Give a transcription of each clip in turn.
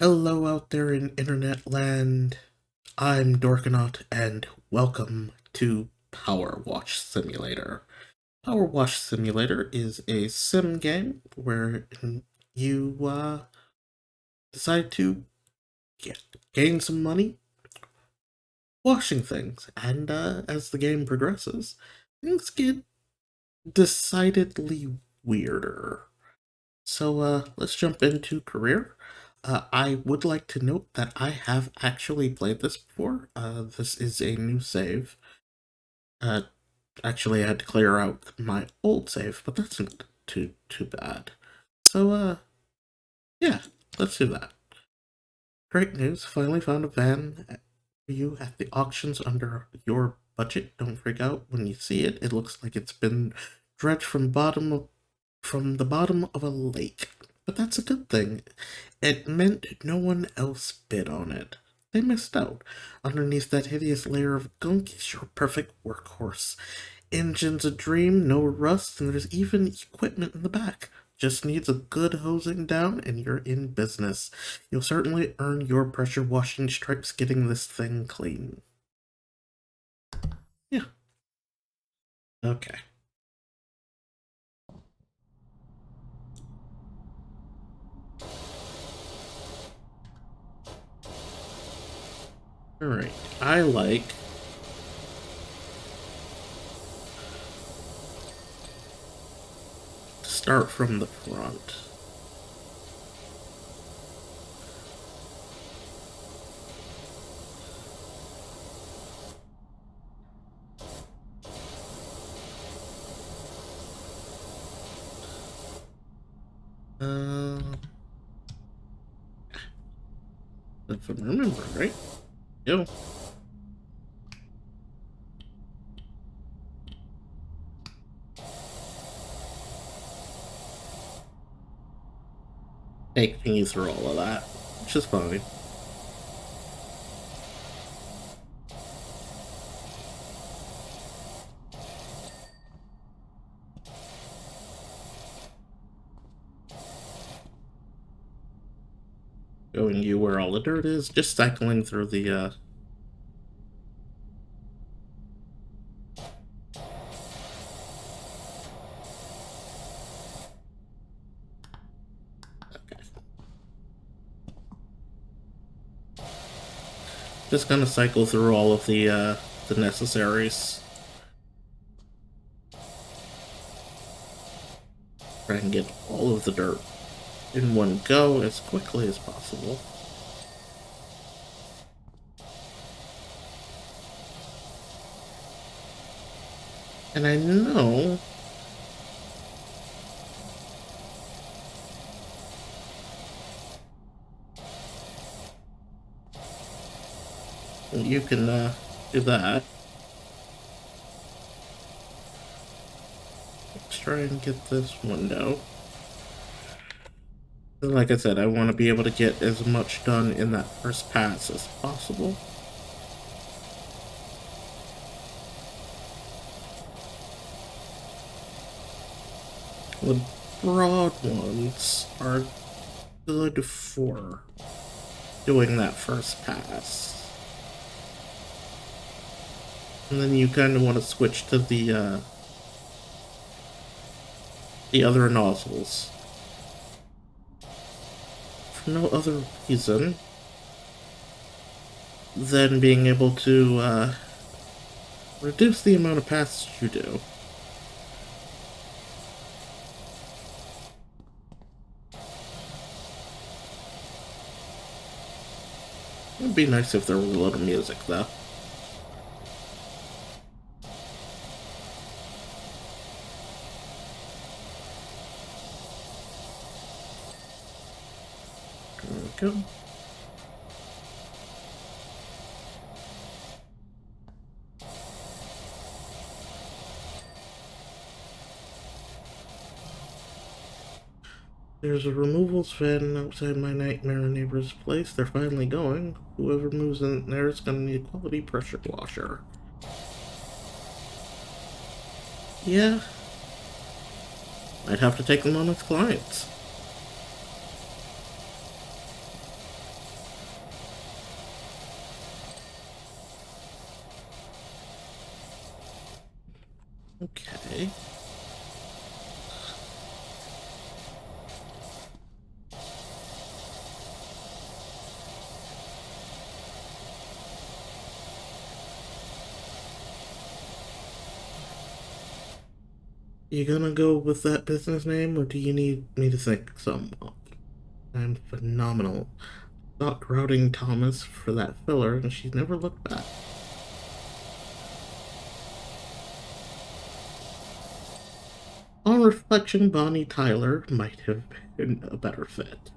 Hello out there in internet land. I'm Dorkanaut and welcome to PowerWash Simulator. PowerWash Simulator is a sim game where you decide to gain some money washing things, and as the game progresses, things get decidedly weirder. So let's jump into career. I would like to note that I have actually played this before. This is a new save. Uh, Actually, I had to clear out my old save, but that's not too bad. So yeah, let's do that. Great news! Finally found a van for you at the auctions under your budget. Don't freak out when you see it. It looks like it's been dredged from the bottom of a lake. But that's a good thing. It meant no one else bid on it. They missed out. Underneath that hideous layer of gunk is your perfect workhorse. Engine's a dream, no rust, and there's even equipment in the back. Just needs a good hosing down and you're in business. You'll certainly earn your pressure washing stripes getting this thing clean. Yeah. Okay. Alright. I like to start from the front. Uh, if I'm remembering right. Yo. Take me through all of that, which is fine. Showing you where all the dirt is, just cycling through the okay. Just gonna cycle through all of the necessaries. Try and get all of the dirt in one go as quickly as possible. And I know you can do that. Let's try and get this window. Like I said, I want to be able to get as much done in that first pass as possible. The broad ones are good for doing that first pass. And then you kind of want to switch to the other nozzles. For no other reason than being able to reduce the amount of passes you do. It'd be nice if there was a little music, though. There we go. There's a removals van outside my nightmare neighbor's place. They're finally going. Whoever moves in there is gonna need a quality pressure washer. Yeah. Might have to take them on as clients. Okay. You gonna go with that business name, or do you need me to think some up? I'm phenomenal. Not routing Thomas for that filler, and she's never looked back. On reflection, Bonnie Tyler might have been a better fit.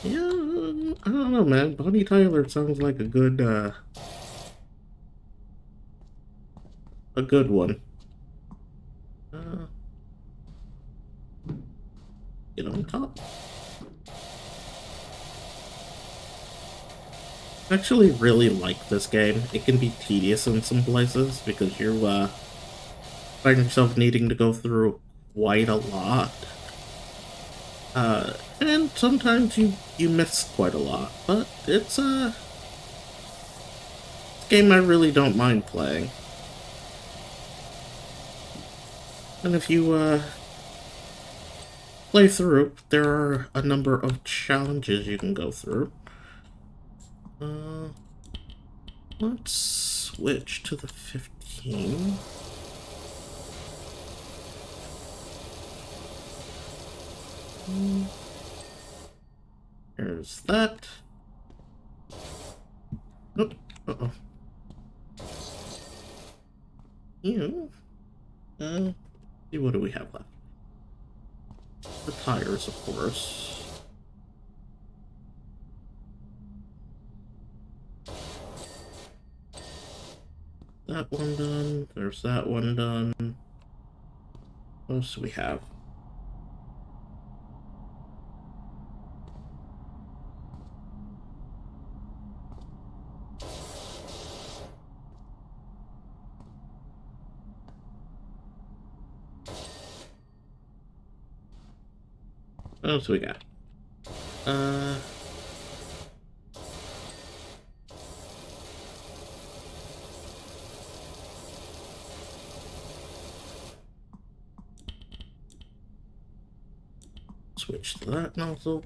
Yeah, I don't know, man. Bonnie Tyler sounds like a good one. Uh, get on top. I actually really like this game. It can be tedious in some places because you find yourself needing to go through quite a lot. And sometimes you miss quite a lot, but it's a game I really don't mind playing. And if you play through, there are a number of challenges you can go through. Uh, let's switch to the 15. There's that. Oh, uh-oh. You. See, what do we have left? The tires, of course. That one done. There's that one done. What else do we have? What else do we got? Uh, switch to that nozzle.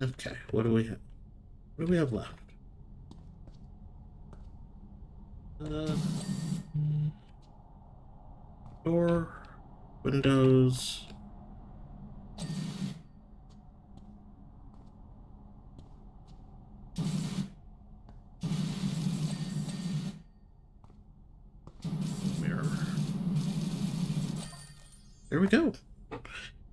Okay, what do we have? What do we have left? Uh, door, windows. Mirror. There we go.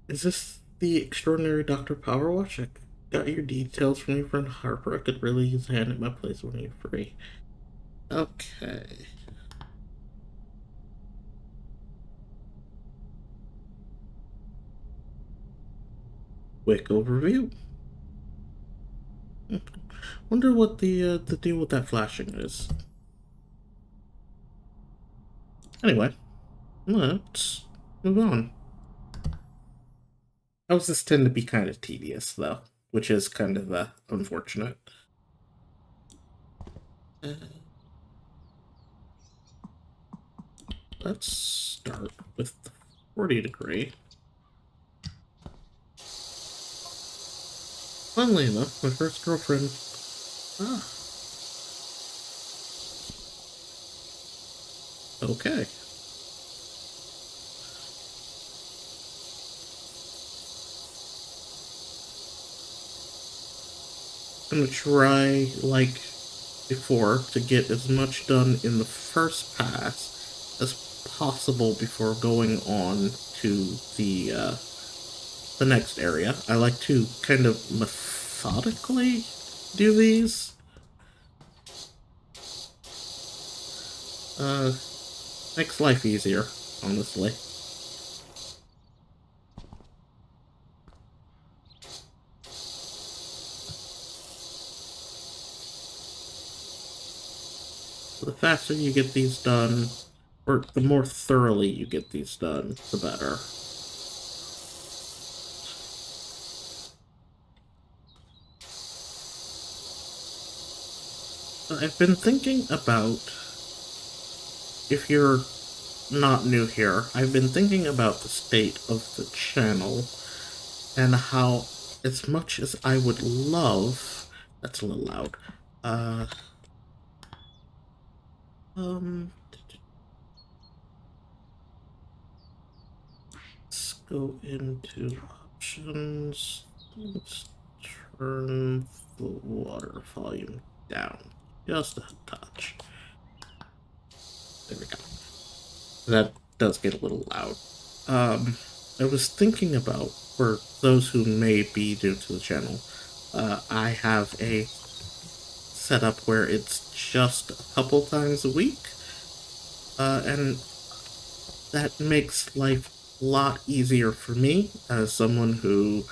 Is this the extraordinary Dr. PowerWash? I got your details from your friend Harper. I could really use a hand at my place when you're free. Okay. Quick overview. Wonder what the deal with that flashing is. Anyway, let's move on. Houses tend to be kind of tedious, though, which is kind of unfortunate. Uh, let's start with the 40 degree. Funnily enough, my first girlfriend. Ah, okay. I'm gonna try, like before, to get as much done in the first pass as possible before going on to the next area. I like to kind of methodically do these. Makes life easier, honestly. The faster you get these done, or the more thoroughly you get these done, the better. I've been thinking about, if you're not new here, I've been thinking about the state of the channel and how, as much as I would love, that's a little loud, um, let's go into options, let's turn the water volume down just a touch. There we go. That does get a little loud. I was thinking about, for those who may be new to the channel, I have a setup where it's just a couple times a week, and that makes life a lot easier for me as someone who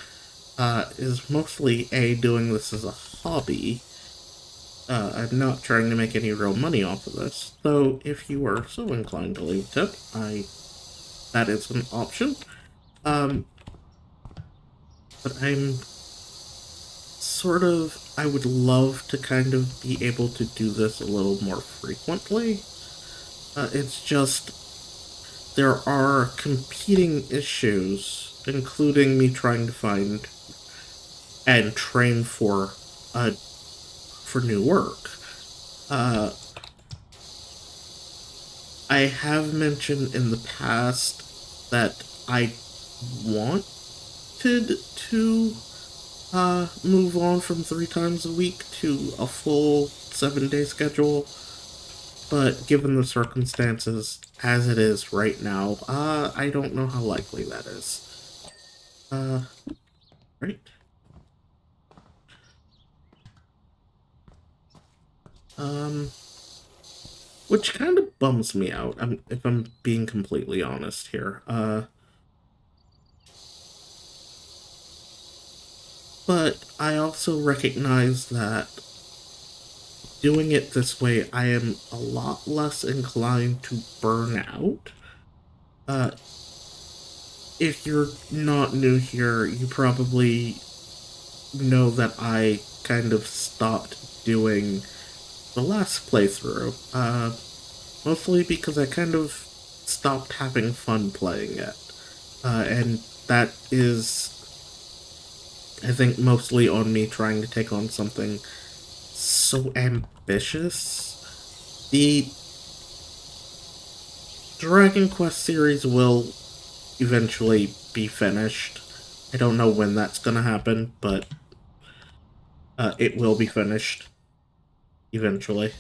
is mostly doing this as a hobby. I'm not trying to make any real money off of this, though if you are so inclined to leave a tip, that is an option. But I would love to kind of be able to do this a little more frequently. It's just, there are competing issues, including me trying to find and train for new work. I have mentioned in the past that I wanted to move on from 3 times a week to a full 7-day schedule, but given the circumstances as it is right now, I don't know how likely that is. Right? Which kind of bums me out, if I'm being completely honest here. But I also recognize that doing it this way, I am a lot less inclined to burn out. If you're not new here, you probably know that I kind of stopped doing the last playthrough, mostly because I kind of stopped having fun playing it. And that is, I think, mostly on me trying to take on something so ambitious. The Dragon Quest series will eventually be finished. I don't know when that's gonna happen, but it will be finished eventually.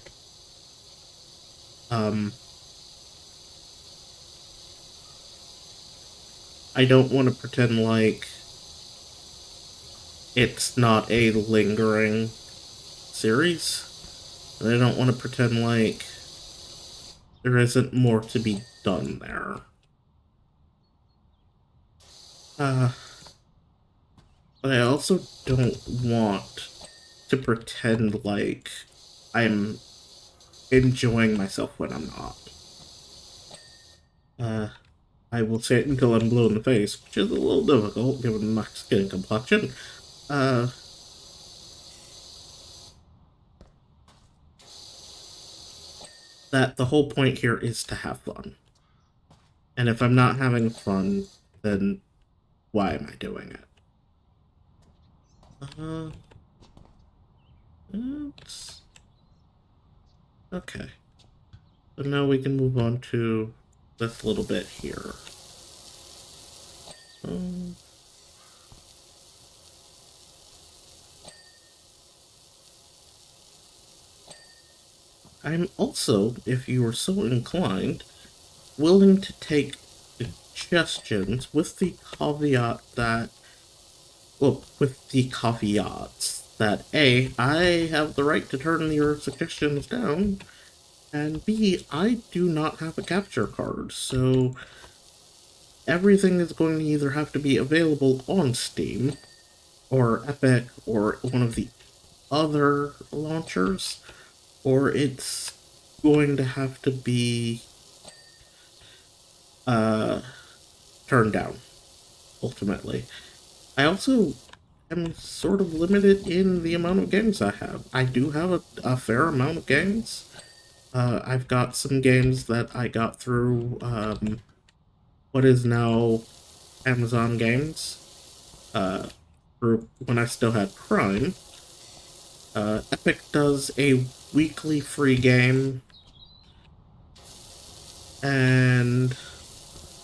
I don't want to pretend like it's not a lingering series, and I don't want to pretend like there isn't more to be done there. But I also don't want to pretend like I'm enjoying myself when I'm not. I will say it until I'm blue in the face, which is a little difficult given my skin complexion. That the whole point here is to have fun. And if I'm not having fun, then why am I doing it? Oops. Okay. So now we can move on to this little bit here. I'm also, if you are so inclined, willing to take suggestions with the caveat that, well, with the caveats that A, I have the right to turn your suggestions down, and B, I do not have a capture card, so everything is going to either have to be available on Steam, or Epic, or one of the other launchers, or it's going to have to be turned down, ultimately. I also am sort of limited in the amount of games I have. I do have a fair amount of games. I've got some games that I got through what is now Amazon Games, uh, through when I still had Prime. Epic does a weekly free game, and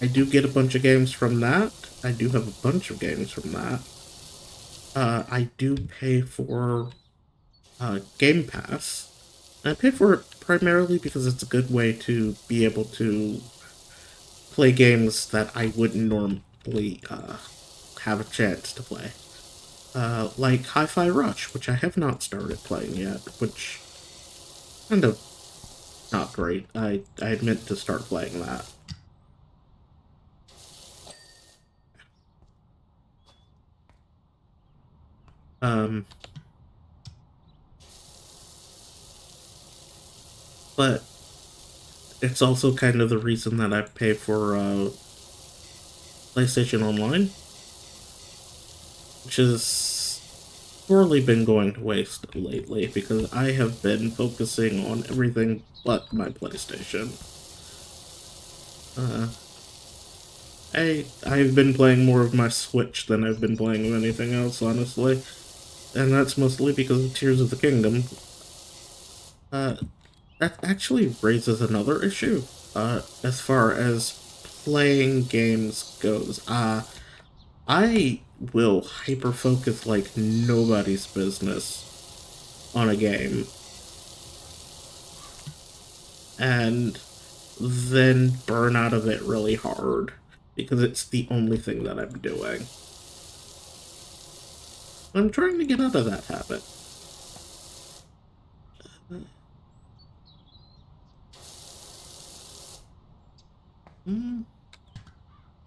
I do get a bunch of games from that. I do have a bunch of games from that. I do pay for Game Pass. And I pay for it primarily because it's a good way to be able to play games that I wouldn't normally have a chance to play. Like Hi-Fi Rush, which I have not started playing yet, which kind of not great. I meant to start playing that. Um, but it's also kind of the reason that I pay for PlayStation Online, which has poorly been going to waste lately because I have been focusing on everything but my PlayStation. Uh, I've been playing more of my Switch than I've been playing of anything else, honestly, and that's mostly because of Tears of the Kingdom. Uh, that actually raises another issue, as far as playing games goes. I will hyper focus like nobody's business on a game, and then burn out of it really hard because it's the only thing that I'm doing. I'm trying to get out of that habit. Hmm,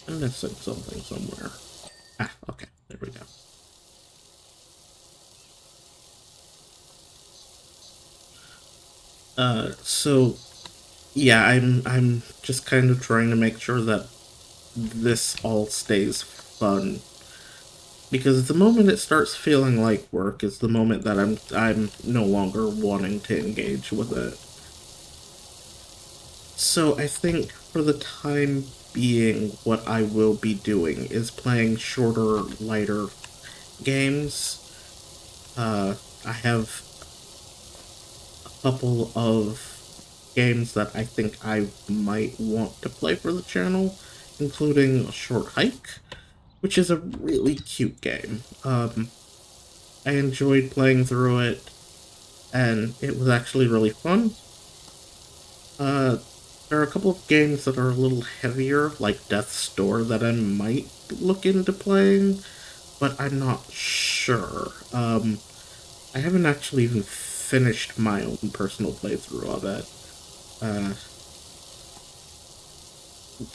I'm missing something somewhere. Ah, okay, there we go. So yeah, I'm just kind of trying to make sure that this all stays fun, because the moment it starts feeling like work is the moment that I'm no longer wanting to engage with it. So I think for the time being, what I will be doing is playing shorter, lighter games. I have a couple of games that I think I might want to play for the channel, including a Short Hike, which is a really cute game. I enjoyed playing through it, and it was actually really fun. Uh, there are a couple of games that are a little heavier, like Death's Door, that I might look into playing, but I'm not sure. I haven't actually even finished my own personal playthrough of it. Uh,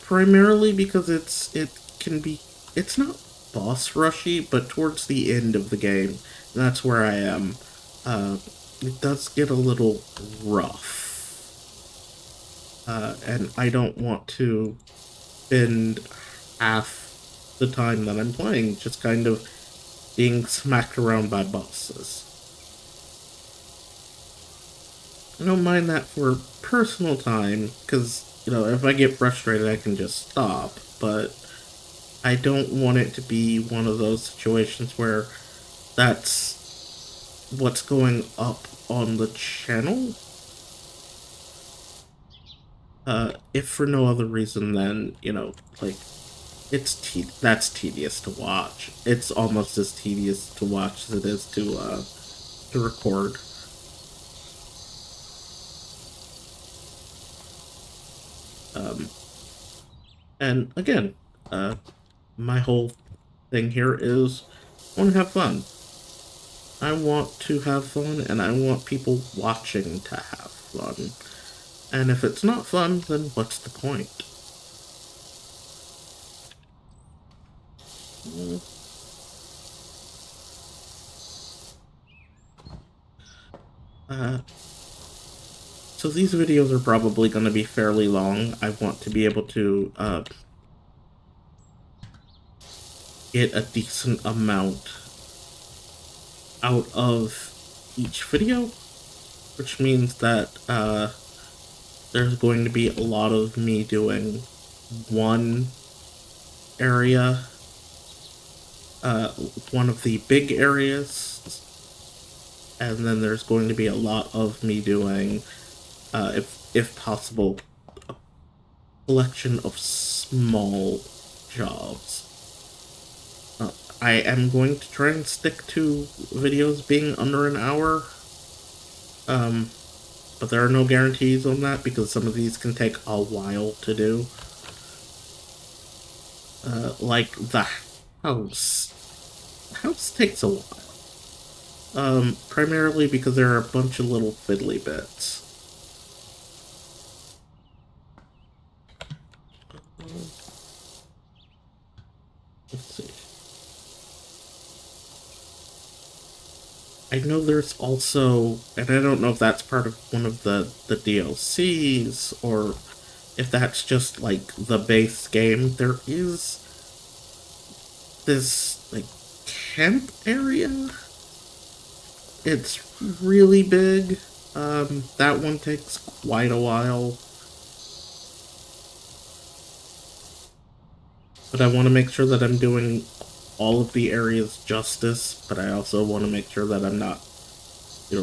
Primarily because it's not boss rushy, but towards the end of the game, that's where I am. Uh, it does get a little rough, and I don't want to spend half the time that I'm playing just kind of being smacked around by bosses. I don't mind that for personal time, because, if I get frustrated, I can just stop, but I don't want it to be one of those situations where that's what's going up on the channel. If for no other reason than, like, that's tedious to watch. It's almost as tedious to watch as it is to record. Um, and again, uh, my whole thing here is I want to have fun. I want to have fun, and I want people watching to have fun. And if it's not fun, then what's the point? Mm, Uh, So these videos are probably going to be fairly long. I want to be able to get a decent amount out of each video, which means that there's going to be a lot of me doing one area, one of the big areas, and then there's going to be a lot of me doing, if possible, a collection of small jobs. I am going to try and stick to videos being under an hour, but there are no guarantees on that because some of these can take a while to do. Like the house. The house takes a while. Primarily because there are a bunch of little fiddly bits. Let's see. I know there's also, and I don't know if that's part of one of the DLCs or if that's just like the base game. There is this like camp area. It's really big. That one takes quite a while. But I want to make sure that I'm doing all of the areas justice, but I also want to make sure that I'm not,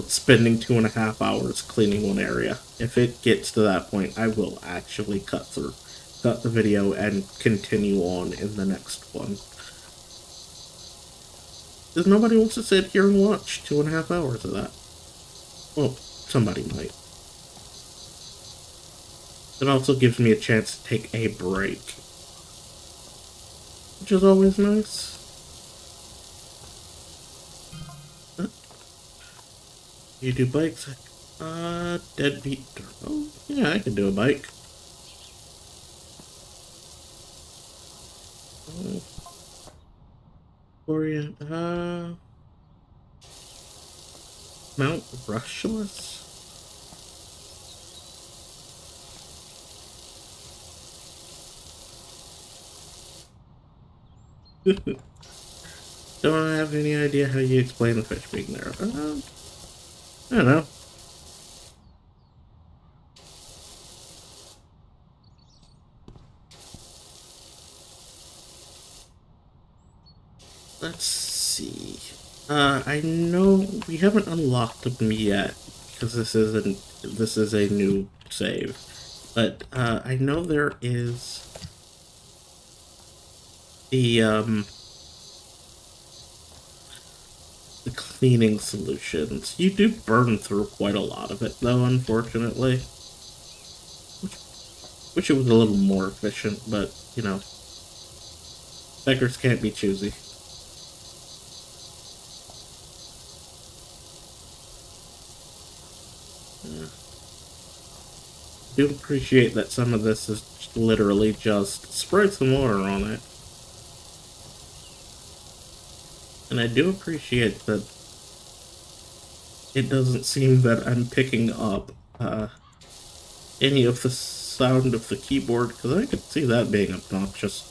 spending 2.5 hours cleaning one area. If it gets to that point, I will actually cut the video and continue on in the next one. Because nobody wants to sit here and watch 2.5 hours of that. Well, somebody might. It also gives me a chance to take a break, which is always nice. You do bikes? Deadbeat. Oh, yeah, I can do a bike. Gloria, Mount Rushless? Don't have any idea how you explain the fish being there. I don't know. Let's see. I know we haven't unlocked them yet because this is a new save, but I know there is the cleaning solutions. You do burn through quite a lot of it though, unfortunately. Wish it was a little more efficient, but beggars can't be choosy. Do appreciate that some of this is literally just spray some water on it. And I do appreciate that it doesn't seem that I'm picking up any of the sound of the keyboard, because I could see that being obnoxious.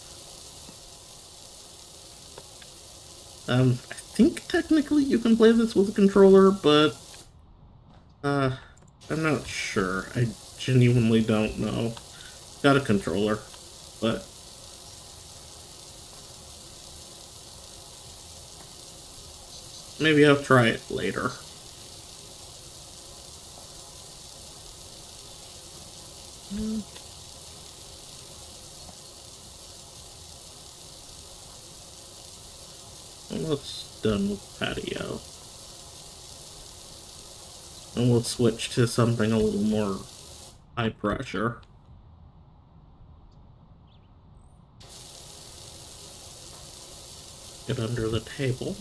I think technically you can play this with a controller, but I'm not sure. I genuinely don't know. Got a controller, but maybe I'll try it later. Almost done with patio. And we'll switch to something a little more high pressure. Get under the table.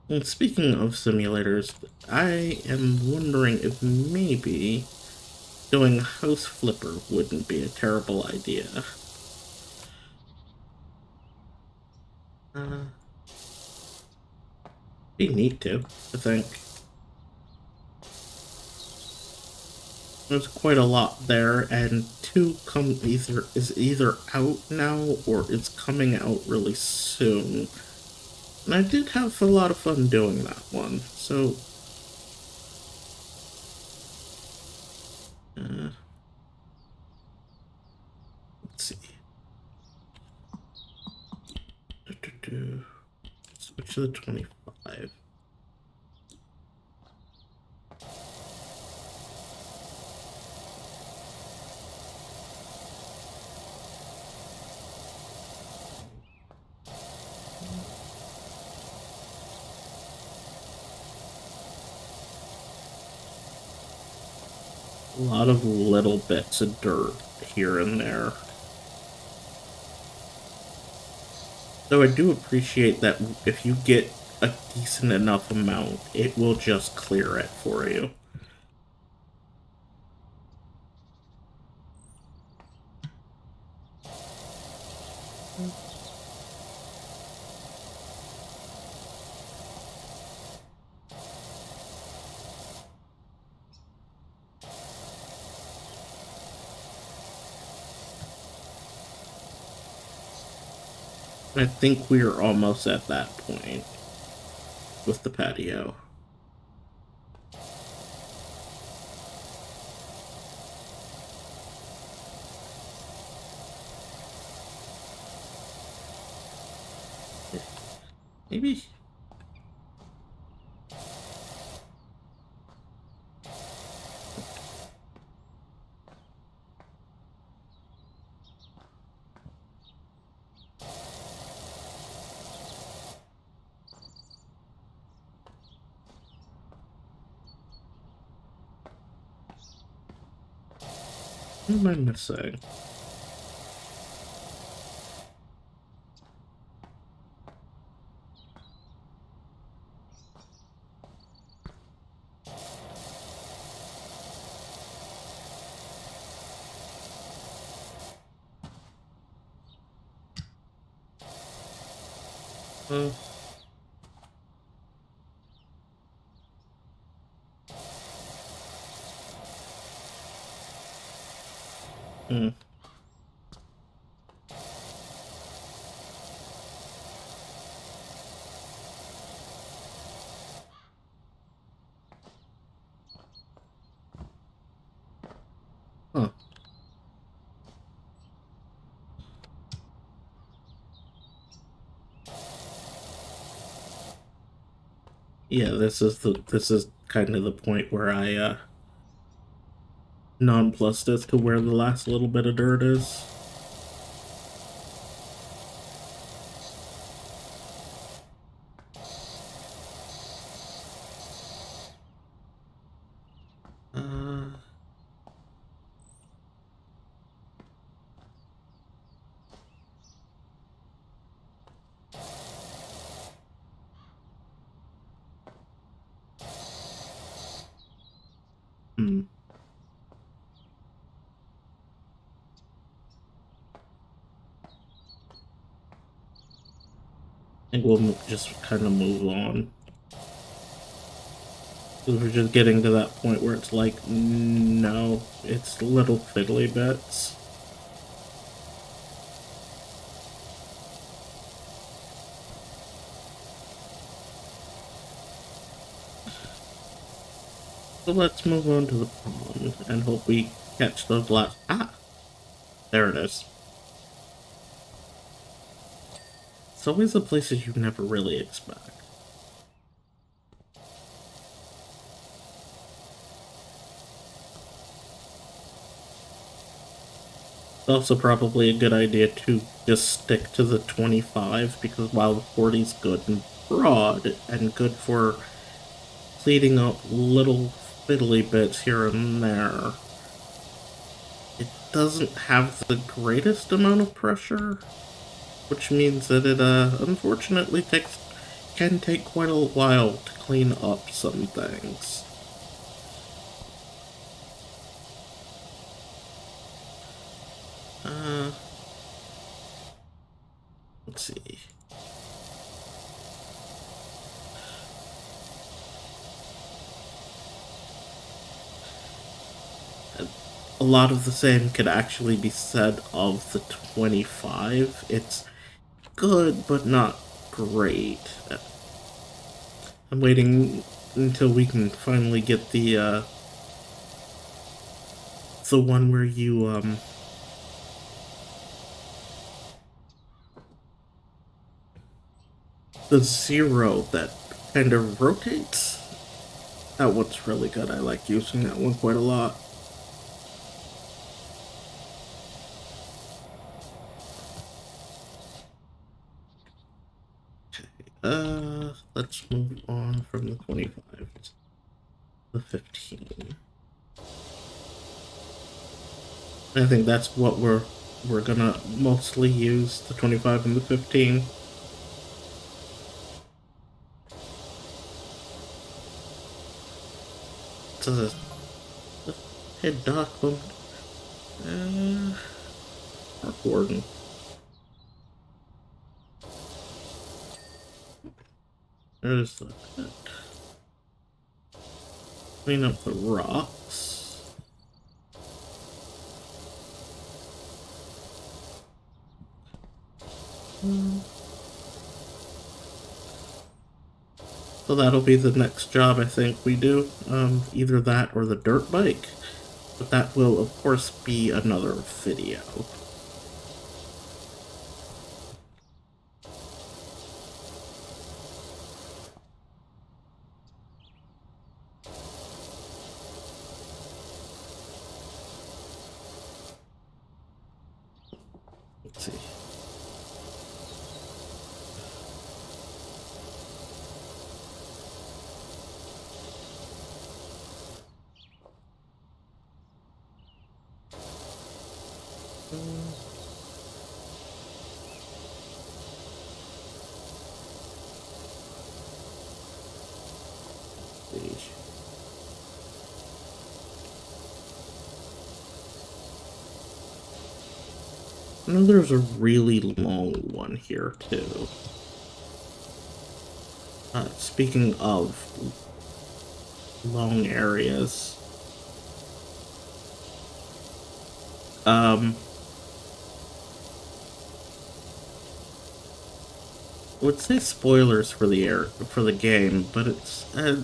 And speaking of simulators, I am wondering if maybe doing House Flipper wouldn't be a terrible idea. Uh, be neat to, I think. There's quite a lot there, and two is either out now or it's coming out really soon. And I did have a lot of fun doing that one, so uh, let's see. Switch to the 25. A lot of little bits of dirt here and there. Though I do appreciate that if you get a decent enough amount, it will just clear it for you. I think we're almost at that point with the patio. Maybe. What am I missing? Uh, hmm. Huh. Yeah, this is kind of the point where I nonplussed as to where the last little bit of dirt is. Uh, hmm. I think we'll just kind of move on. Because we're just getting to that point where it's like, no, it's little fiddly bits. So let's move on to the pond and hope we catch those last. Ah! There it is. It's always the places you never really expect. It's also probably a good idea to just stick to the 25 because while the 40 is good and broad and good for cleaning up little fiddly bits here and there, it doesn't have the greatest amount of pressure, which means that it unfortunately can take quite a while to clean up some things. Let's see. A lot of the same could actually be said of the 25. It's good, but not great. I'm waiting until we can finally get the one where you, the zero that kind of rotates. That one's really good. I like using that one quite a lot. Let's move on from the 25 to the 15. I think that's what we're gonna mostly use, the 25 and the 15. So the head dock mode. Mark Warden. There's that. Clean up the rocks. So that'll be the next job I think we do. Either that or the dirt bike. But that will, of course, be another video. Let's see. I know there's a really long one here, too. Speaking of long areas, I would say spoilers for the game, but it's I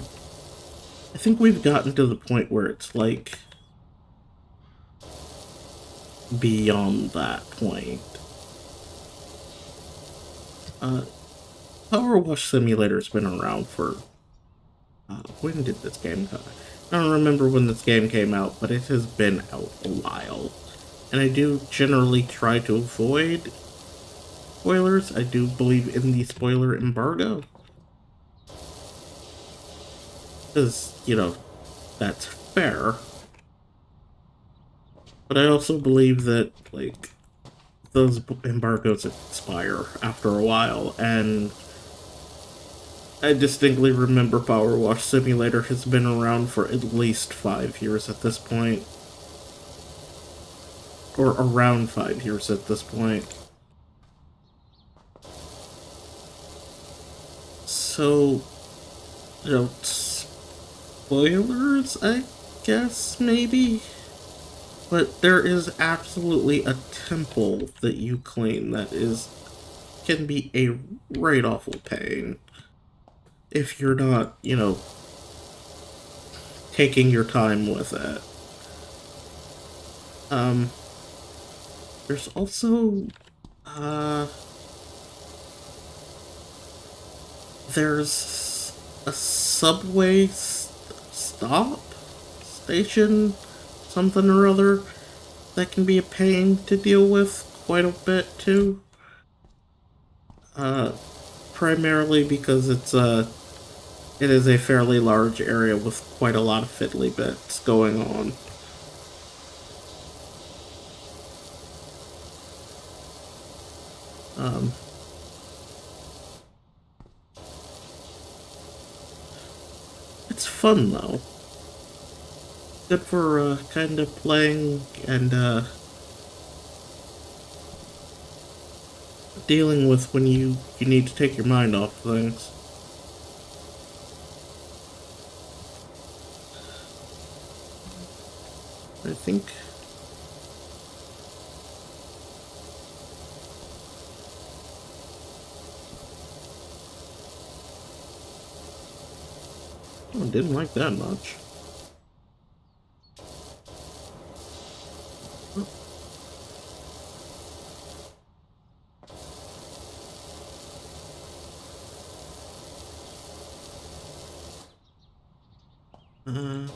think we've gotten to the point where it's like beyond that point. PowerWash Simulator's been around for when did this game come out? I don't remember when this game came out, but it has been out a while. And I do generally try to avoid spoilers. I do believe in the spoiler embargo. Because, you know, that's fair. But I also believe that, like, those embargoes expire after a while, and I distinctly remember PowerWash Simulator has been around for at least 5 years at this point. Or around 5 years at this point. So, you know, spoilers, I guess, maybe? But there is absolutely a temple that you clean that can be a right awful pain. If you're not, you know, taking your time with it. There's also, there's a subway stop station, something or other, that can be a pain to deal with quite a bit too. Primarily because it is a fairly large area with quite a lot of fiddly bits going on. It's fun though. Good for kind of playing and dealing with when you need to take your mind off things. I think. Oh, didn't like that much. Let's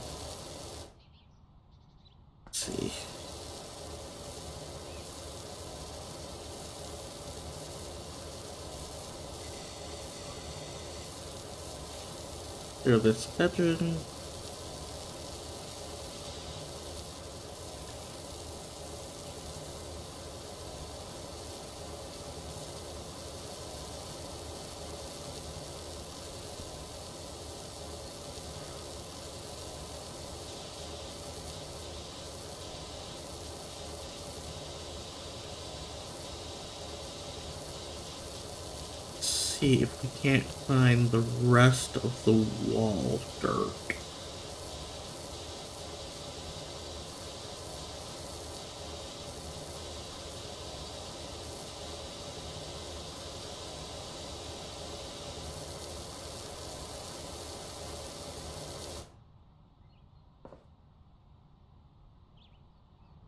see. Clear this bedroom. See if we can't find the rest of the wall dirt.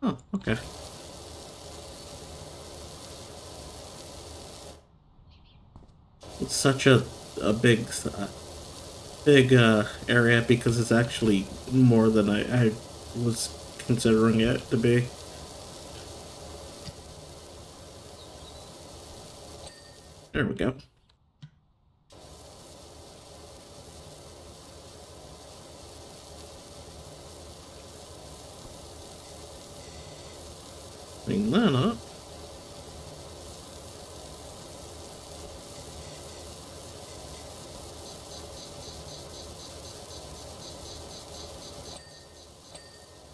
Oh, okay. It's such a big area because it's actually more than I was considering it to be. There we go. Clean that up.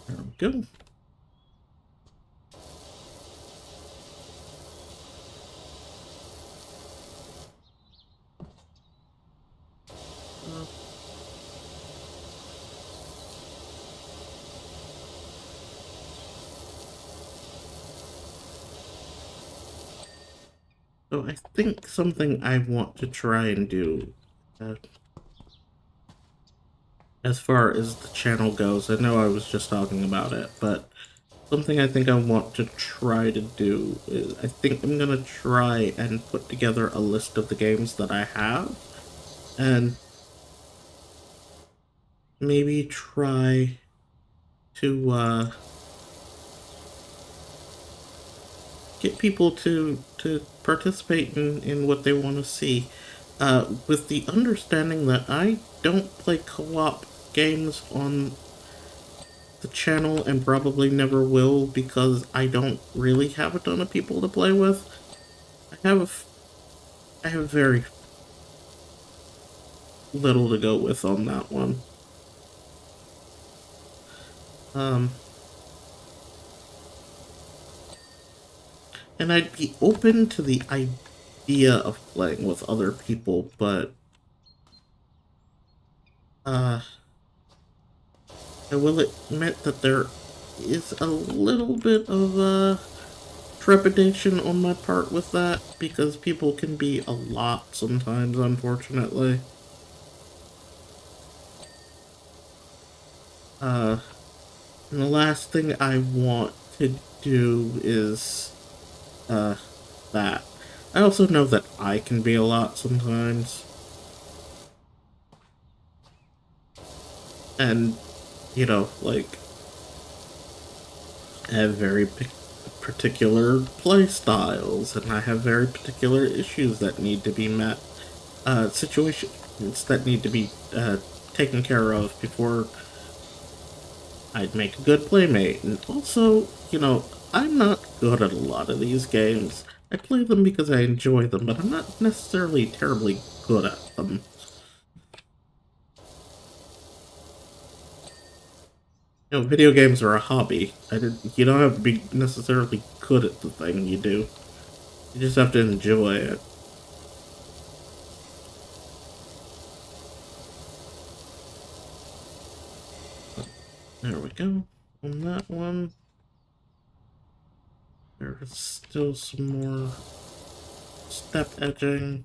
There we go. So I think something I want to try and do, uh, as far as the channel goes, I know I was just talking about it, but something I think I want to try to do is I think I'm gonna try and put together a list of the games that I have, and maybe try to get people to participate in what they want to see, with the understanding that I don't play co-op games on the channel and probably never will because I don't really have a ton of people to play with. I have very little to go with on that one. Um, and I'd be open to the idea of playing with other people, but uh, I will admit that there is a little bit of trepidation on my part with that because people can be a lot sometimes, unfortunately. Uh, and the last thing I want to do is uh, that. I also know that I can be a lot sometimes. And, you know, like, I have very particular play styles, and I have very particular issues that need to be met. Situations that need to be taken care of before I'd make a good playmate. And also, you know, I'm not good at a lot of these games. I play them because I enjoy them, but I'm not necessarily terribly good at them. Video games are a hobby. You don't have to be necessarily good at the thing you do. You just have to enjoy it. There we go. On that one, there's still some more step edging.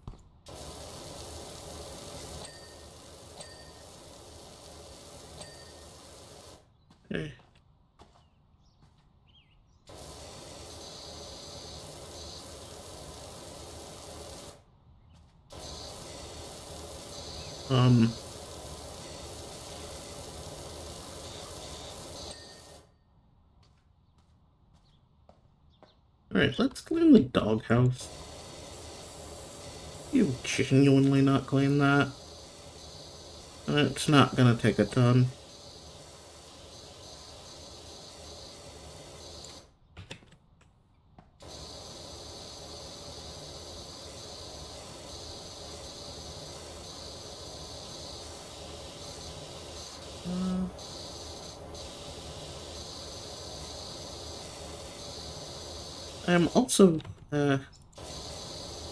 Okay. Um, Alright, let's clean the doghouse. You genuinely not clean that? It's not gonna take a ton. Uh, I am also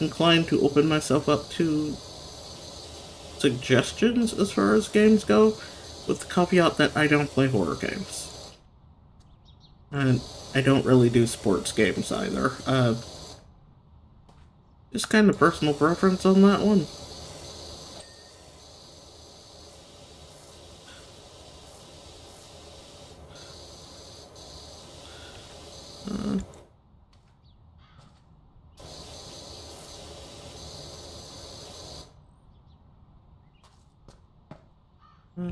inclined to open myself up to suggestions as far as games go, with the caveat that I don't play horror games. And I don't really do sports games either. Just kind of personal preference on that one. Uh, uh,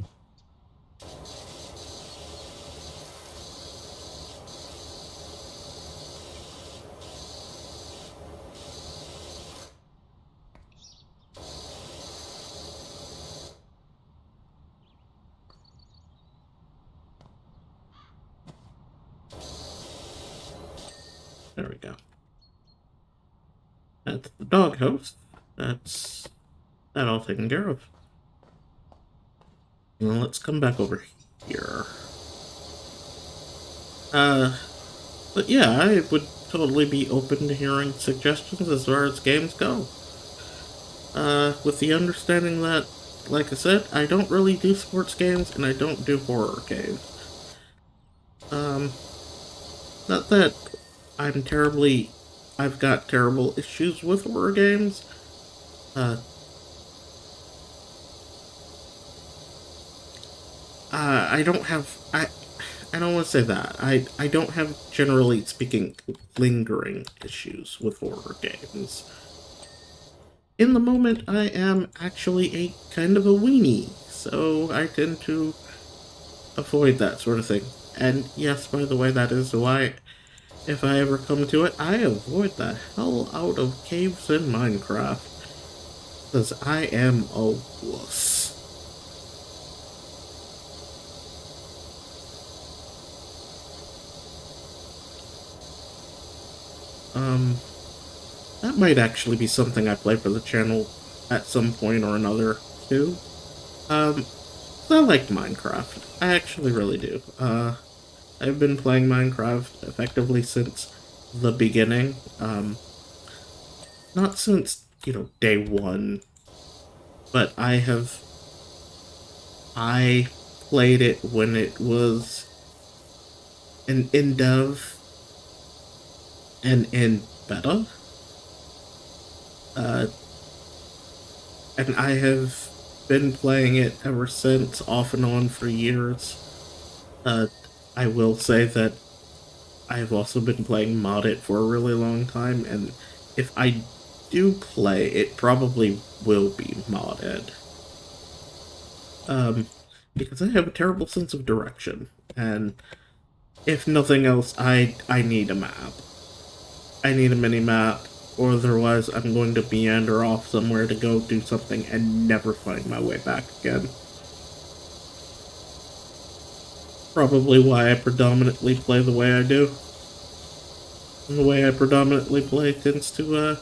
there we go. That's the doghouse. That's that all taken care of. Now let's come back over here. But yeah, I would totally be open to hearing suggestions as far as games go. With the understanding that, like I said, I don't really do sports games and I don't do horror games. Not that I've got terrible issues with horror games. Uh, I don't have, I don't want to say that. I don't have, generally speaking, lingering issues with horror games. In the moment, I am actually a kind of a weenie, so I tend to avoid that sort of thing. And yes, by the way, that is why, if I ever come to it, I avoid the hell out of caves in Minecraft. Because I am a wuss. That might actually be something I play for the channel at some point or another, too. Um, I like Minecraft. I actually really do. I've been playing Minecraft effectively since the beginning. Not since, day one, but I played it when it was in dev and in beta. Uh, and I have been playing it ever since, off and on for years. Uh, I will say that I've also been playing modded for a really long time, and if I do play, it probably will be modded. Because I have a terrible sense of direction, and if nothing else, I need a map. I need a mini map, or otherwise I'm going to meander off somewhere to go do something and never find my way back again. Probably why I predominantly play the way I do. And the way I predominantly play tends to,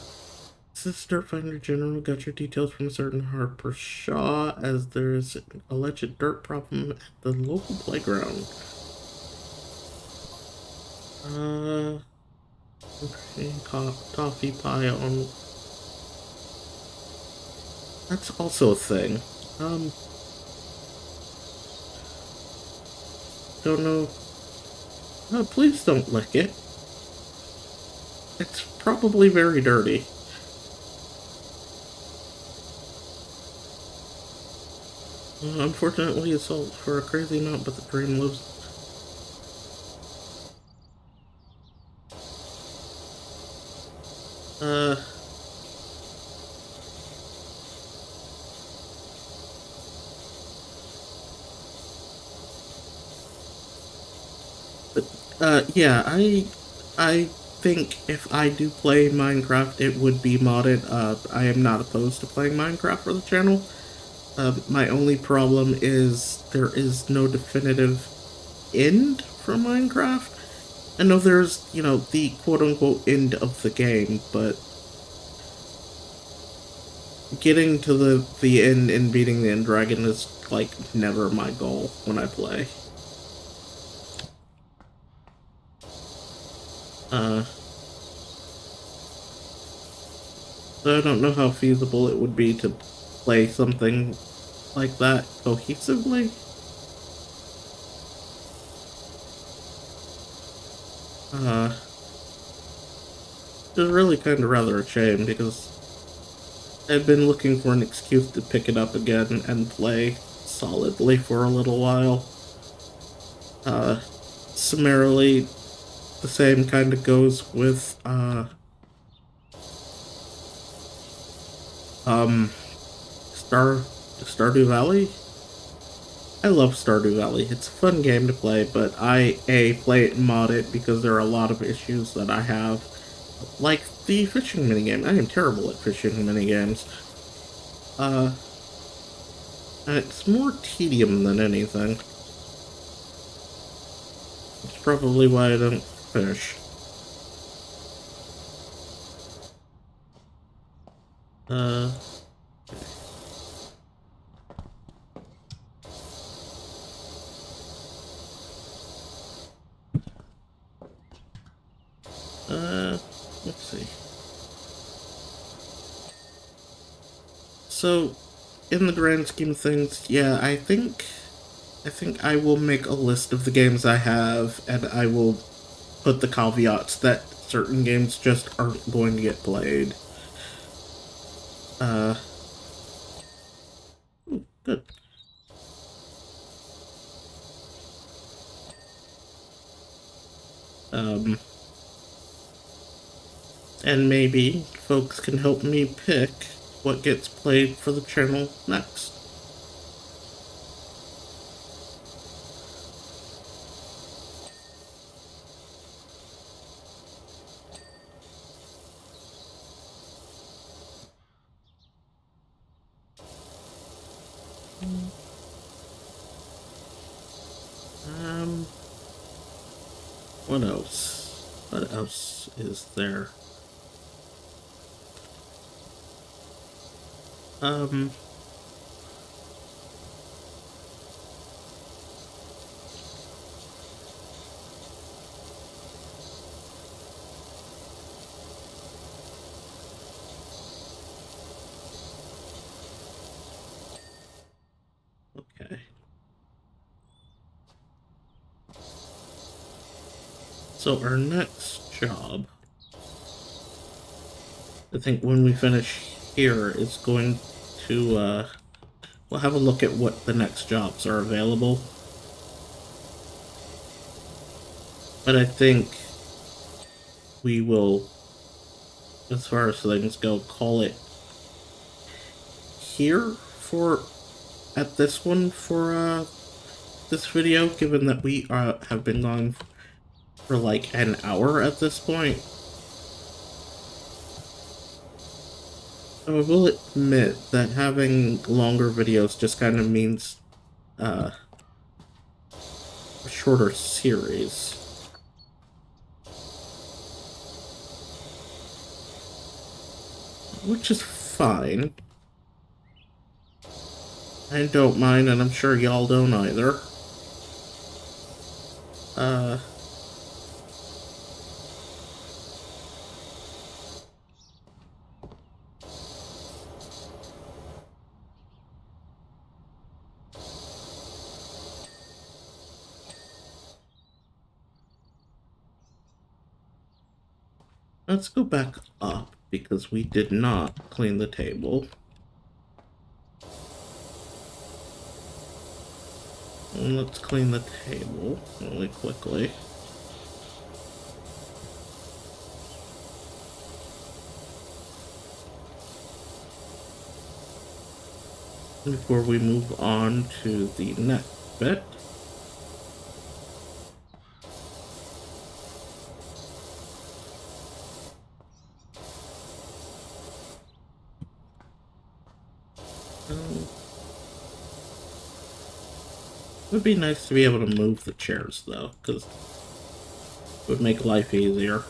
This Dirt Finder General got your details from a certain Harper Shaw, as there's an alleged dirt problem at the local playground. Uh, toffee pie on. That's also a thing. Don't know. Oh, please don't lick it. It's probably very dirty. Unfortunately, it sold for a crazy amount, but the dream lives. Uh, but, yeah, I think if I do play Minecraft, it would be modded. I am not opposed to playing Minecraft for the channel. My only problem is there is no definitive end for Minecraft. I know there's, the quote-unquote end of the game, but getting to the end and beating the end dragon is, like, never my goal when I play. Uh, so I don't know how feasible it would be to play something like that cohesively. Uh, it's really kind of rather a shame because I've been looking for an excuse to pick it up again and play solidly for a little while. Uh, Summarily, the same kind of goes with, um, Star, Stardew Valley. I love Stardew Valley. It's a fun game to play, but I, play it and mod it because there are a lot of issues that I have. Like the fishing minigame. I am terrible at fishing minigames. Uh, and it's more tedium than anything. It's probably why I don't fish. Uh, let's see. So, in the grand scheme of things, yeah, I think I will make a list of the games I have, and I will put the caveats that certain games just aren't going to get played. Uh, Good. Um, and maybe folks can help me pick what gets played for the channel next. Um, what else? What else is there? Um, okay. So our next job, I think when we finish here, is going to, we'll have a look at what the next jobs are available. But I think we will, as far as things go, call it here for, at this one for, this video, given that we, have been going for like an hour at this point. So I will admit that having longer videos just kind of means, a shorter series. Which is fine. I don't mind, and I'm sure y'all don't either. Uh, Let's go back up because we did not clean the table. And let's clean the table really quickly. Before we move on to the next bit. It would be nice to be able to move the chairs, though, because it would make life easier.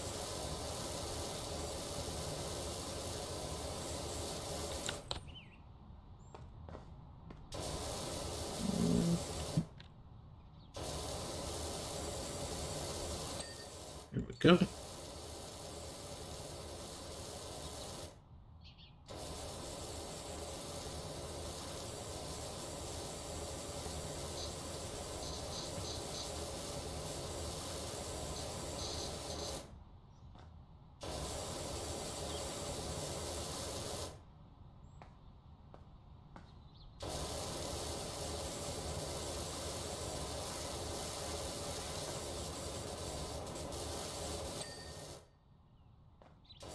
Here we go.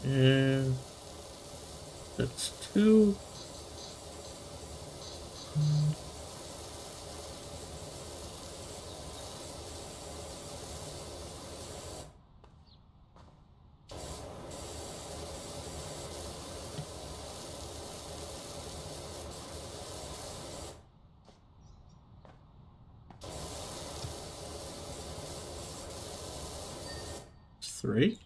And that's 2. It's 3.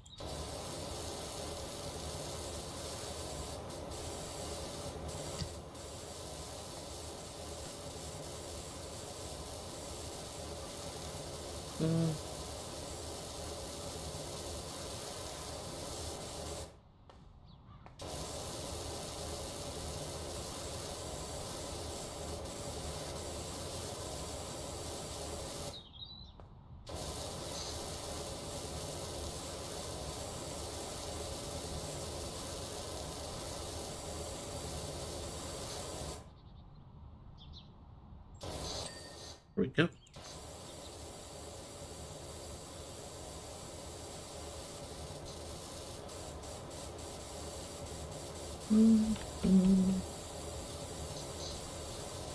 Here we go.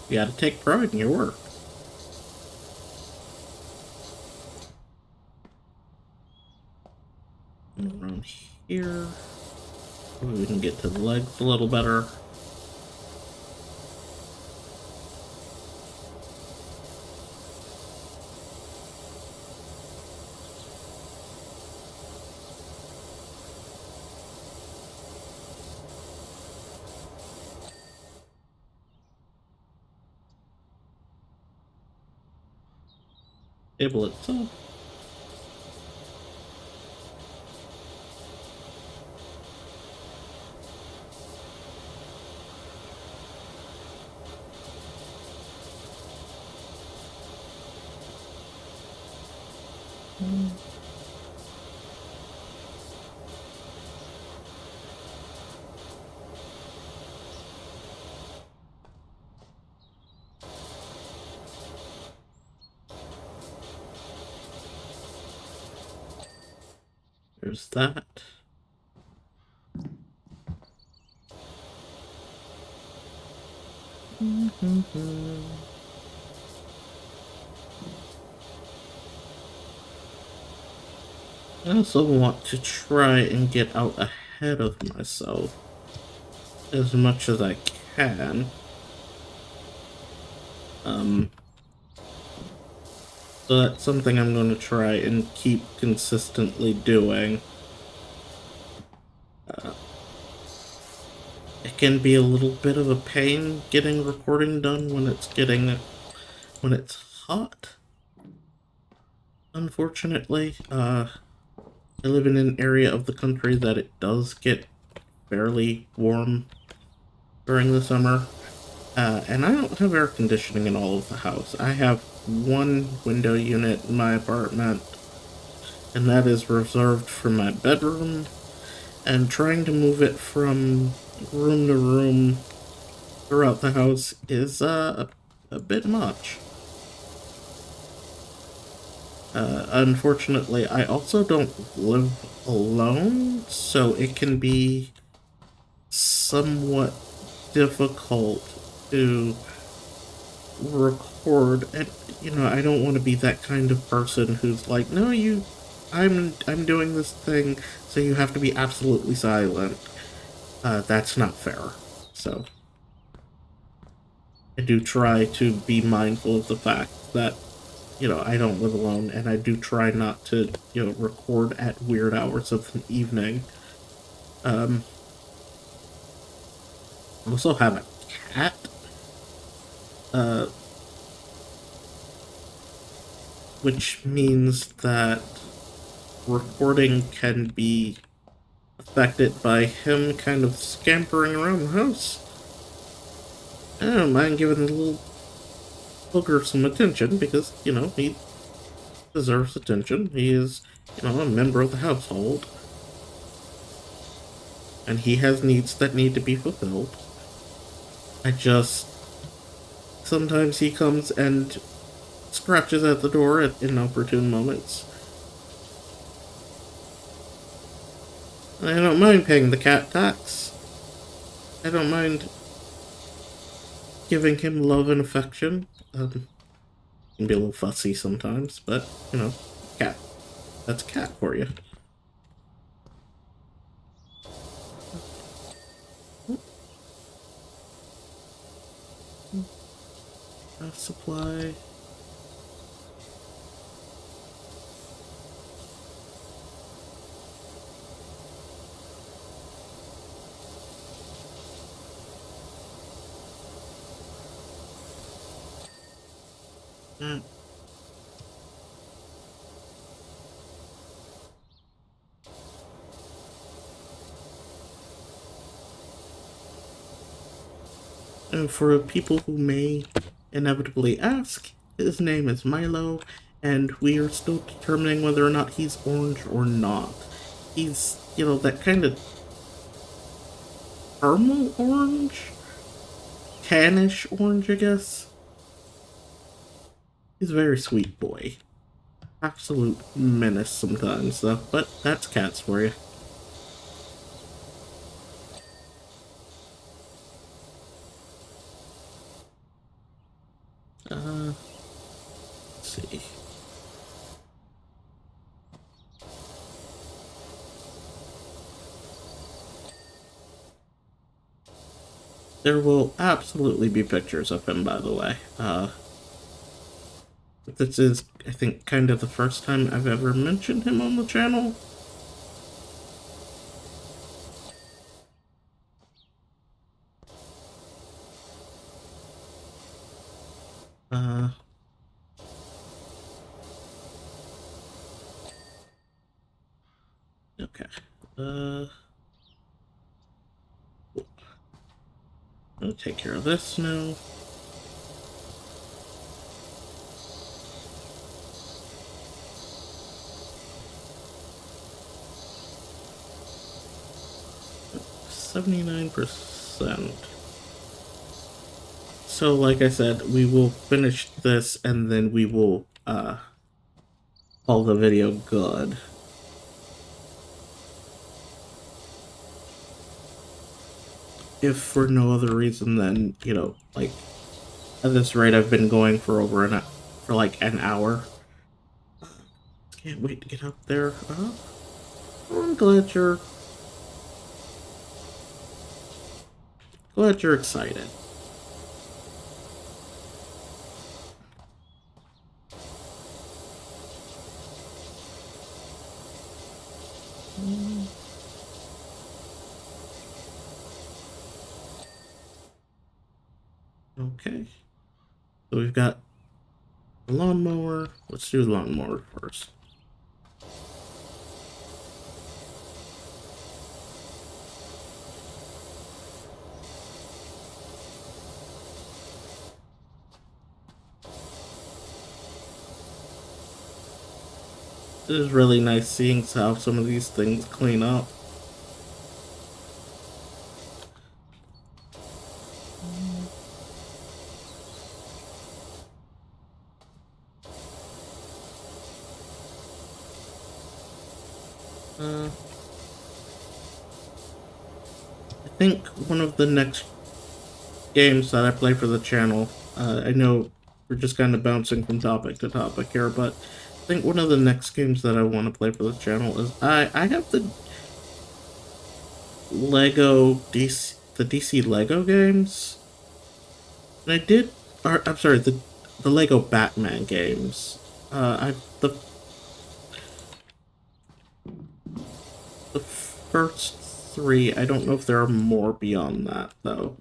You gotta take pride in your work. Around here. We can get to the legs a little better. Table itself. There's that. I also want to try and get out ahead of myself as much as I can. So that's something I'm going to try and keep consistently doing. It can be a little bit of a pain getting recording done when it's hot. Unfortunately, I live in an area of the country that it does get fairly warm during the summer. And I don't have air conditioning in all of the house. I have one window unit in my apartment, and that is reserved for my bedroom and trying to move it from room to room throughout the house is a bit much. Unfortunately, I also don't live alone, so it can be somewhat difficult to record. And I don't want to be that kind of person who's like, no, I'm doing this thing, so you have to be absolutely silent. That's not fair. So I do try to be mindful of the fact that I don't live alone, and I do try not to record at weird hours of the evening. um I also have a cat, uh which means that recording can be affected by him kind of scampering around the house. I don't mind giving the little booger some attention because, he deserves attention. He is, a member of the household, and he has needs that need to be fulfilled. I just sometimes he comes and scratches at the door at inopportune moments. I don't mind paying the cat tax. I don't mind giving him love and affection. Can be a little fussy sometimes, but cat. That's a cat for you. Supply. Mm. And for people who may inevitably ask, his name is Milo, and we are still determining whether or not he's orange or not. He's, that kind of caramel orange? Tannish orange, I guess. He's a very sweet boy. Absolute menace sometimes, though, but that's cats for you. Let's see. There will absolutely be pictures of him, by the way. This is, I think, kind of the first time I've ever mentioned him on the channel. Uh, okay. I'll take care of this now. $79%. So, like I said, we will finish this and then we will call the video good. If for no other reason than, like, at this rate I've been going for like an hour. Can't wait to get up there. I'm glad you're excited. Okay. So we've got the lawnmower. Let's do the lawnmower first. It is really nice seeing how some of these things clean up. I think one of the next games that I play for the channel, I know we're just kind of bouncing from topic to topic here, but I think one of the next games that I want to play for the channel is I have the DC Lego games, and I did, or I'm sorry, the Lego Batman games. I the first three. I don't know if there are more beyond that though.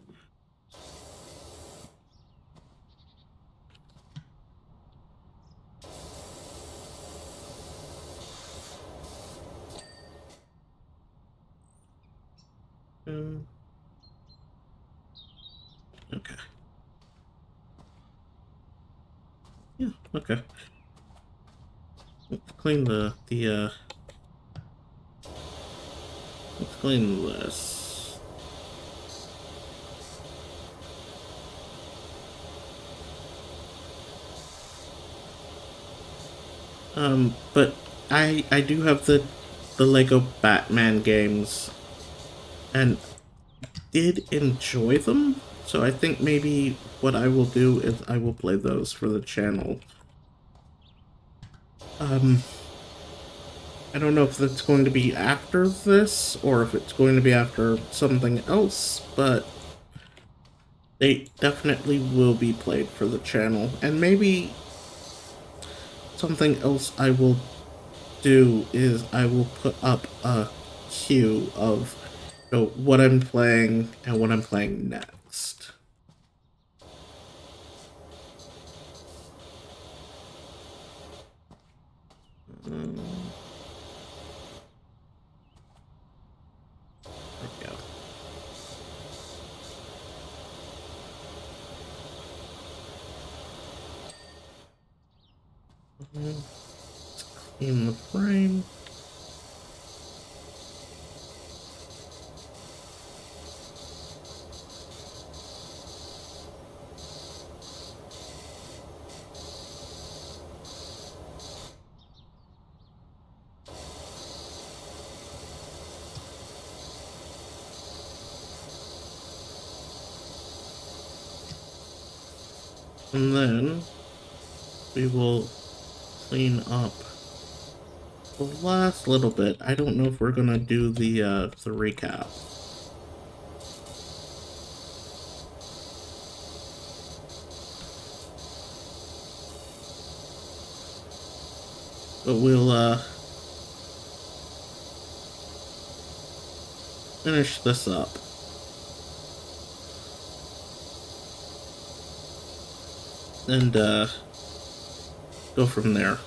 Um, okay. Yeah. Okay. Let's clean let's clean this. But I do have the Lego Batman games and did enjoy them. So I think maybe what I will do is I will play those for the channel. I don't know if that's going to be after this or if it's going to be after something else, but they definitely will be played for the channel. And maybe something else I will do is I will put up a queue of what I'm playing and what I'm playing next. There we go. Let's clean the frame. And then we will clean up the last little bit. I don't know if we're gonna do the recap. But we'll finish this up. And go from there.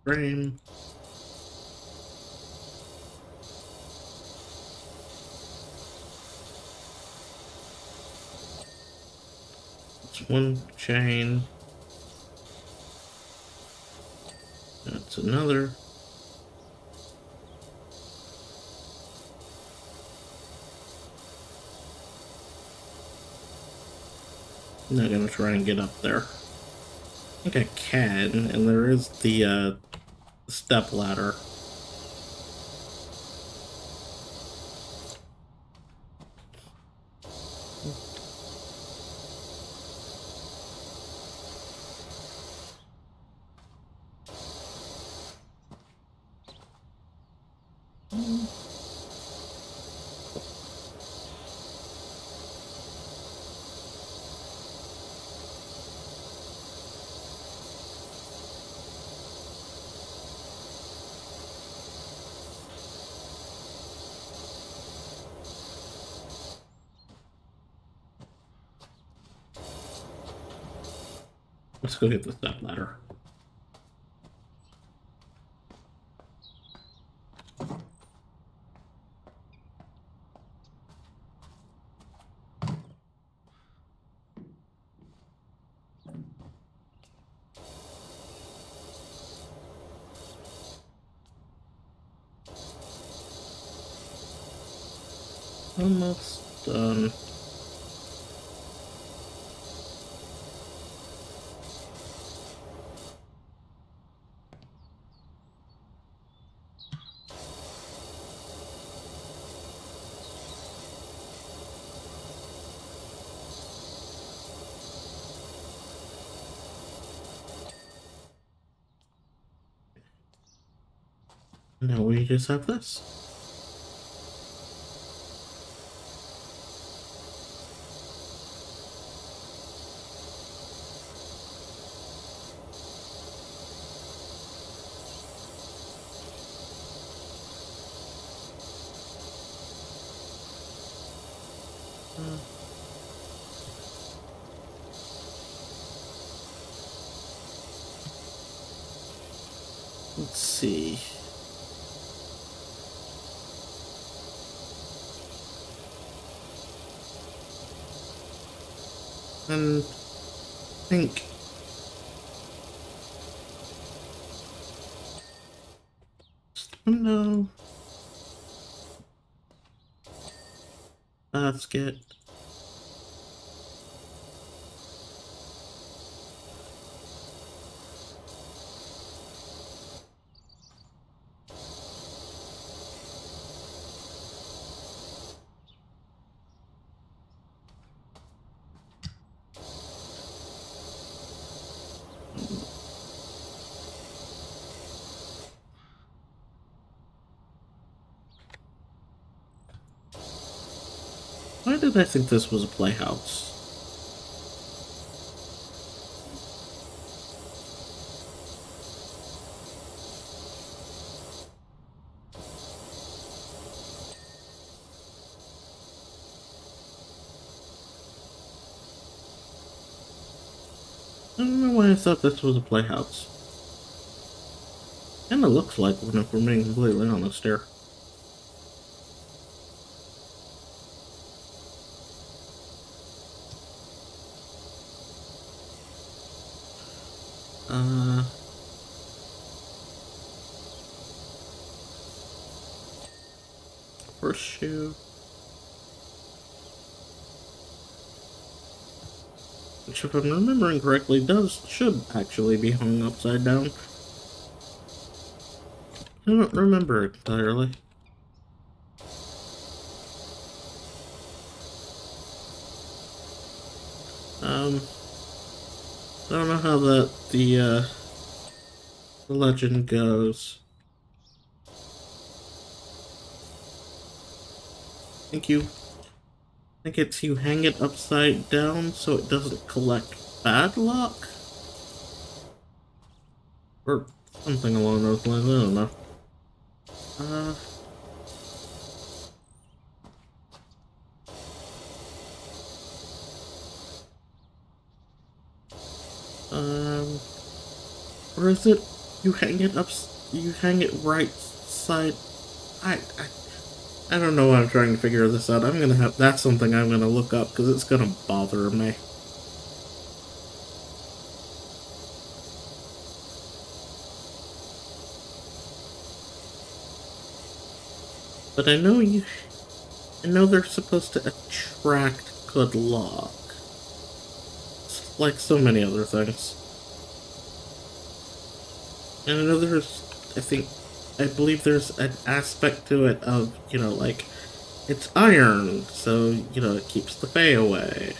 Frame. That's one chain. That's another. I'm not gonna try and get up there. I think I can, and there is the step ladder. Let's go get the step ladder. Almost done. Now we just have this. Let's see. And think. No. Basket. Why did I think this was a playhouse? I don't know why I thought this was a playhouse. Kinda looks like one, if we're being completely honest here. First shoe. Which, if I'm remembering correctly, should actually be hung upside down. I don't remember entirely. I don't know how the legend goes. I think it's you hang it upside down so it doesn't collect bad luck? Or something along those lines, I don't know. Or is it you hang it right side? I don't know why I'm trying to figure this out. That's something I'm gonna look up because it's gonna bother me. But I know they're supposed to attract good luck. Like so many other things. And I know I believe there's an aspect to it of, like, it's iron, so, it keeps the fae away.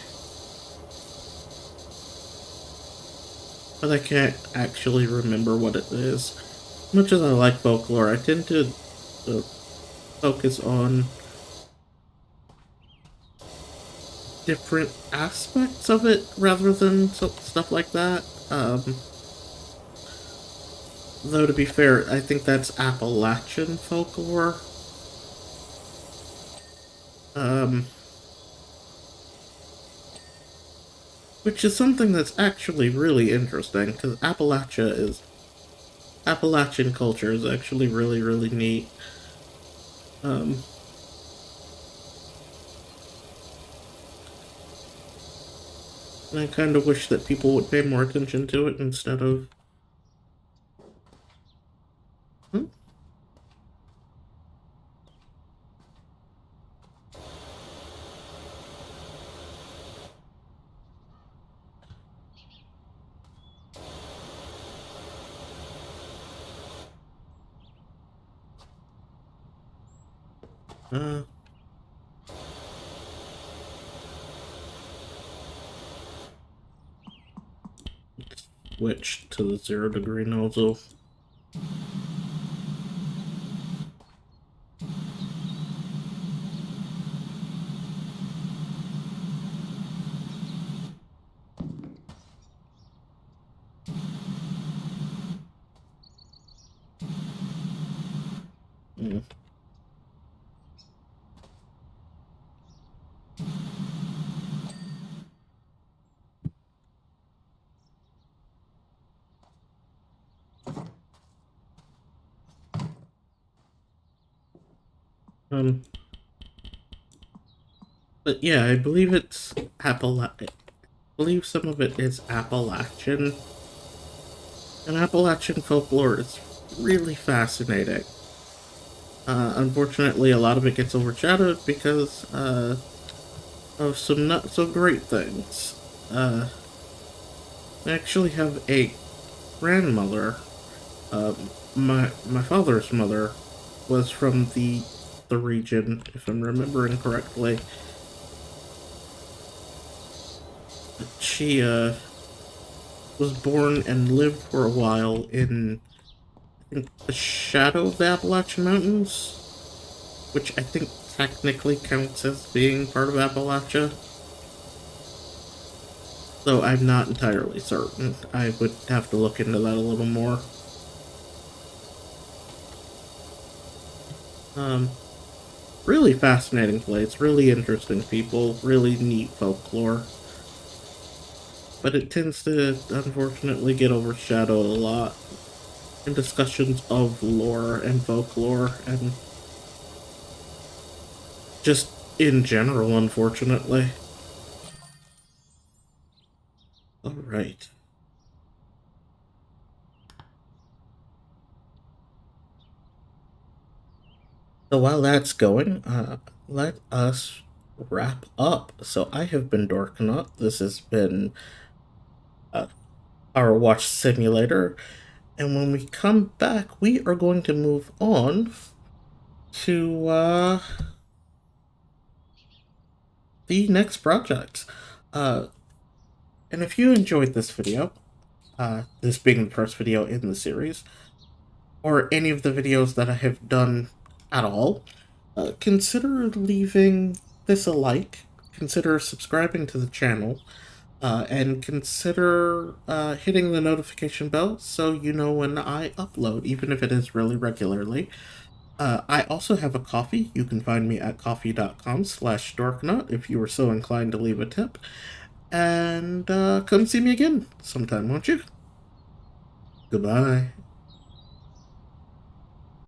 But I can't actually remember what it is. Much as I like folklore, I tend to focus on different aspects of it rather than stuff like that. Though, to be fair, I think that's Appalachian folklore. which is something that's actually really interesting, because Appalachian culture is actually really, really neat. Um, and I kind of wish that people would pay more attention to it instead of... Hmm? Uh, Switch to the 0-degree nozzle. Mm. Um, but yeah, I believe it's I believe some of it is Appalachian. And Appalachian folklore is really fascinating. Unfortunately, a lot of it gets overshadowed because of some not so great things. I actually have a grandmother. My father's mother was from the region, if I'm remembering correctly. She was born and lived for a while in, I think, the shadow of the Appalachian Mountains, which I think technically counts as being part of Appalachia. Though I'm not entirely certain. I would have to look into that a little more. Um, really fascinating place, really interesting people, really neat folklore. But it tends to, unfortunately, get overshadowed a lot in discussions of lore and folklore, and just in general, unfortunately. Alright. So while that's going, let us wrap up. So I have been Dorknot. This has been uh, PowerWash Simulator. And when we come back, we are going to move on to the next project. Uh, and if you enjoyed this video, this being the first video in the series, or any of the videos that I have done at all, consider leaving this a like, consider subscribing to the channel, and consider hitting the notification bell so you know when I upload, even if it is really regularly. I also have a coffee. You can find me at coffee.com/dorknut if you were so inclined to leave a tip. And come see me again sometime, won't you? Goodbye.